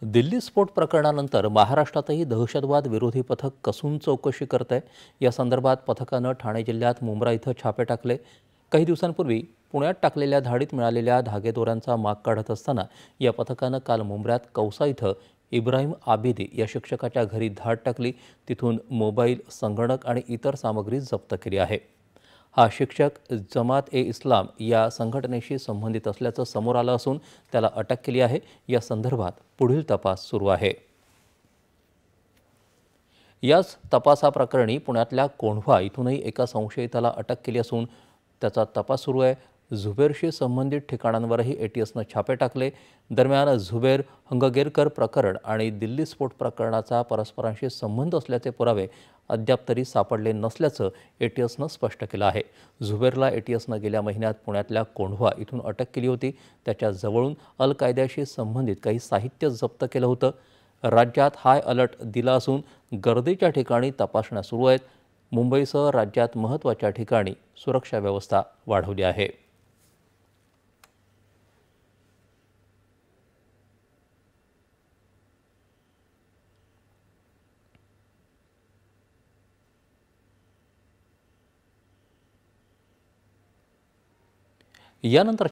दिल्ली स्फोट प्रकरणानंतर महाराष्ट्रातही दहशतवाद विरोधी पथक कसून चौकशी करत आहे। या संदर्भात पथकानं ठाणे जिल्ह्यात मुंब्रा इथं छापे टाकले। काही दिवसांपूर्वी पुण्यात टाकलेल्या धाडीत मिळालेल्या धागेदोऱ्यांचा माग काढत असताना या पथकानं काल मुंब्र्यात कौसा इथं इब्राहिम आबिदी या शिक्षकाच्या घरी धाड टाकली। तिथून मोबाईल, संगणक आणि इतर सामग्री जप्त केली आहे। हा शिक्षक जमात ए इस्लाम या संघटनेशी संबंधित असल्याचं समोर आलं असून त्याला अटक केली आहे। या संदर्भात पुढील तपास सुरू आहे। याच तपासाप्रकरणी पुण्यातल्या कोंढवा इथूनही एका संशयिताला अटक केली असून त्याचा तपास सुरू आहे। झुबेरशी संबंधित ठिकाणांवरही एटीएसनं छापे टाकले। दरम्यान झुबेर हंगगेरकर प्रकरण आणि दिल्ली स्फोट प्रकरणाचा परस्परांशी संबंध असल्याचे पुरावे अद्याप तरी सापडले नसल्याचं एटीएसनं स्पष्ट केलं आहे। झुबेरला एटीएसनं गेल्या महिन्यात पुण्यातल्या कोंढवा इथून अटक केली होती। त्याच्या जवळून अल कायद्याशी संबंधित काही साहित्य जप्त केलं होतं। राज्यात हाय अलर्ट दिला असून गर्दीच्या ठिकाणी तपासण्या सुरू आहेत। मुंबईसह राज्यात महत्त्वाच्या ठिकाणी सुरक्षा व्यवस्था वाढवली आहे। यानंतर